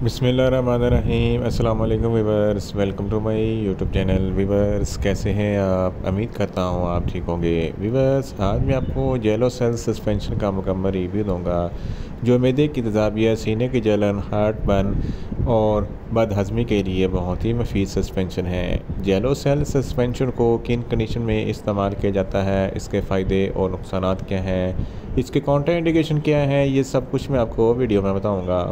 बिस्मिल्लाहिर्रहमानिर्रहीम। अस्सलाम वालेकुम viewers, welcome to my YouTube channel. Viewers कैसे हैं आप? उम्मीद करता हूँ आप ठीक होंगे। वीवर्स आज मैं आपको जेलो सेल सस्पेंशन का मुकम्मल रिव्यू दूंगा जो मैदे की तेज़ाबियत, सीने की जलन, हार्ट बर्न और बदहज़मी के लिए बहुत ही मुफीद सस्पेंशन है। जेलो सेल सस्पेंशन को किन कंडीशन में इस्तेमाल किया जाता है, इसके फ़ायदे और नुकसानात क्या हैं, इसके काउंटर इंडिकेशन क्या है, ये सब कुछ मैं आपको वीडियो में बताऊँगा।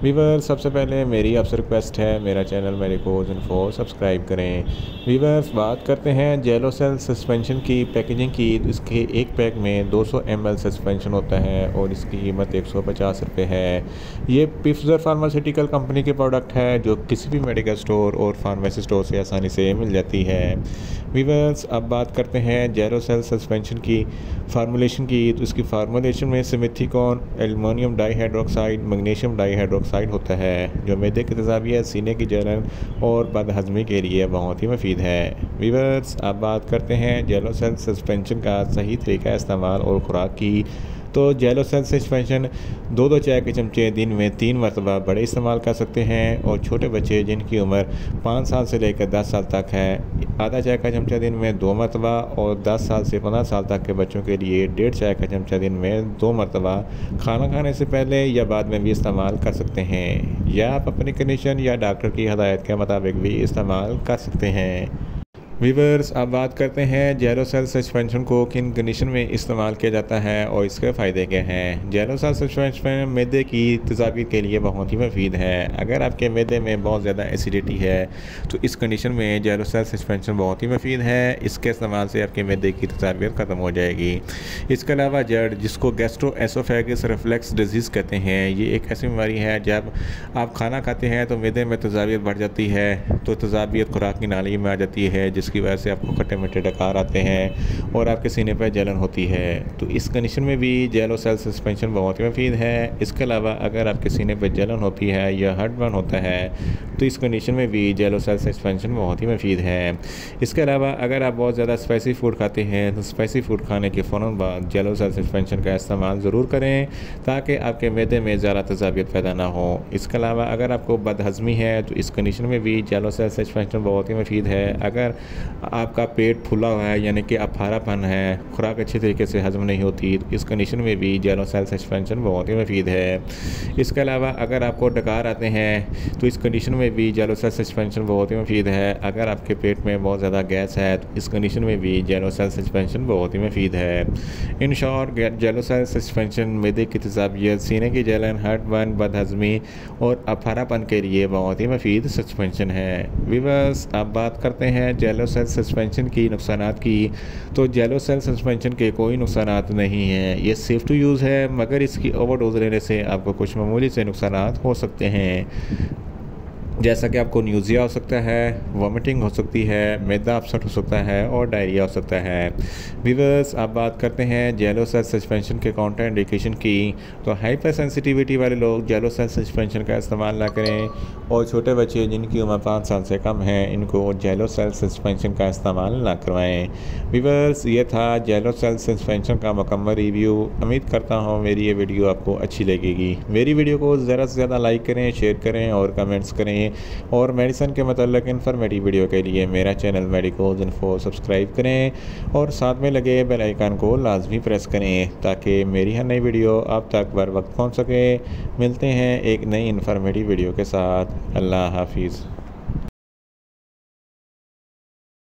वीवर सबसे पहले मेरी आपसे रिक्वेस्ट है, मेरा चैनल मेडिकोज इन्फो सब्सक्राइब करें। वीवर्स बात करते हैं जेलो सेल सस्पेंशन की पैकेजिंग की। इसके एक पैक में 200 ml सस्पेंशन होता है और इसकी कीमत 150 रुपये है। ये पिफजर फार्मास्यूटिकल कंपनी के प्रोडक्ट है जो किसी भी मेडिकल स्टोर और फार्मेसी स्टोर से आसानी से मिल जाती है। वीवर्स अब बात करते हैं जेलो सेल सस्पेंशन की फार्मूलेशन की। तो इसकी फार्मूलेशन में सिमेथिकॉन, एल्युमिनियम डाईहाइड्रोक्साइड, मैग्नीशियम डाईहाइड्रोक्साइड होता है जो मैदे की तेज़ाबियत, सीने की जलन और बदहज़मी के लिए बहुत ही मुफीद है। वीवर्स अब बात करते हैं जेलो सेल सस्पेंशन का सही तरीका इस्तेमाल और खुराक की। तो जेलो सेल सस्पेंशन 2-2 चाय के चमचे दिन में 3 मरतबा बड़े इस्तेमाल कर सकते हैं और छोटे बच्चे जिनकी उम्र 5 साल से लेकर 10 साल तक है आधा चाय का चमचा दिन में 2 मरतबा, और 10 साल से 15 साल तक के बच्चों के लिए 1.5 चाय का चमचा दिन में 2 मरतबा खाना खाने से पहले या बाद में भी इस्तेमाल कर सकते हैं, या आप अपनी कंडीशन या डॉक्टर की हदायत के मुताबिक भी इस्तेमाल कर सकते हैं। वीवर्स अब बात करते हैं जेलो सेल सस्पेंशन को किन कंडीशन में इस्तेमाल किया जाता है और इसके फ़ायदे क्या हैं। जेलो सेल सस्पेंशन मैदे की तेज़ाबियत के लिए बहुत ही मुफीद है। अगर आपके मैदे में बहुत ज़्यादा एसिडिटी है तो इस कंडीशन में जेलो सेल सस्पेंशन बहुत ही मुफीद है। इसके इस्तेमाल से आपके मैदे की तेज़ाबियत ख़त्म हो जाएगी। इसके अलावा जड़, जिसको गैस्ट्रोएसोफेगस रिफ्लक्स डिजीज़ कहते हैं, ये एक ऐसी बीमारी है जब आप खाना खाते हैं तो मैदे में तेज़ाबियत बढ़ जाती है, तो तेज़ाबियत खुराक की नाली में आ जाती है जिसकी वजह से आपको खट्टे मीठे डकार आते हैं और आपके सीने पर जलन होती है। तो इस कंडीशन में भी जेलो सेल सस्पेंशन बहुत ही मुफीद है। इसके अलावा अगर आपके सीने पर जलन होती है या हार्ट बर्न होता है तो इस कंडीशन में भी जेलो सेल सस्पेंशन बहुत ही मुफीद है। इसके अलावा अगर आप बहुत ज़्यादा स्पाइसी फूड खाते हैं तो स्पाइसी फूड खाने के फ़ौरन बाद जेलो सेल सस्पेंशन का इस्तेमाल ज़रूर करें ताकि आपके मैदे में ज़्यादा तेज़ाबियत पैदा ना हो। इसके अलावा अगर आपको बदहज़मी है तो इस कंडीशन में भी जेलो सेल सस्पेंशन बहुत ही मुफीद है। अगर आपका पेट फूला हुआ है यानी कि अफारापन है, खुराक अच्छी तरीके से हजम नहीं होती, तो इस कंडीशन में भी जेलो सेल सस्पेंशन बहुत ही मुफीद है। इसके अलावा अगर आपको डकार आते हैं तो इस कंडीशन में भी जेलो सेल सस्पेंशन बहुत ही मुफीद है। अगर आपके पेट में बहुत ज़्यादा गैस है तो इस कंडीशन में भी जेलो सेल सस्पेंशन बहुत ही मुफीद है। इन शॉर्ट जेलो सेल सस्पेंशन मैदे की तेज़ाबियत, सीने की जलन, हार्ट बर्न, बदहज़मी और अफारापन के लिए बहुत ही मुफीद सस्पेंशन है। वीवर्स अब बात करते हैं जेलो सेल सस्पेंशन की नुकसानात की। तो जेलो सेल सस्पेंशन के कोई नुकसानात नहीं हैं, ये सेफ़ टू यूज़ है, मगर इसकी ओवरडोज लेने से आपको कुछ मामूली से नुकसानात हो सकते हैं, जैसा कि आपको न्यूज़िया हो सकता है, वॉमिटिंग हो सकती है, मैदा अपसेट हो सकता है और डायरिया हो सकता है। वीवर्स अब बात करते हैं जेलो सेल सस्पेंशन के काउंटर इंडिकेशन की। तो हाइपर सेंसिटिविटी वाले लोग जेलो सेल सस्पेंशन का इस्तेमाल ना करें, और छोटे बच्चे जिनकी उम्र 5 साल से कम है इनको जेलो सेल सस्पेंशन का इस्तेमाल ना करवाएं। वीवर्स ये था जेलो सेल सस्पेंशन का मुकम्मल रिव्यू। उम्मीद करता हूँ मेरी ये वीडियो आपको अच्छी लगेगी। मेरी वीडियो को ज़्यादा से ज़्यादा लाइक करें, शेयर करें और कमेंट्स करें, और मेडिसिन के मतलब इन्फॉर्मेटिव वीडियो के लिए मेरा चैनल मेडिकोज इन्फो सब्सक्राइब करें और साथ में लगे बेल आइकन को लाजमी प्रेस करें ताकि मेरी हर नई वीडियो आप तक बर वक्त पहुँच सके। मिलते हैं एक नई इन्फॉर्मेटिव वीडियो के साथ। अल्लाह हाफिज़।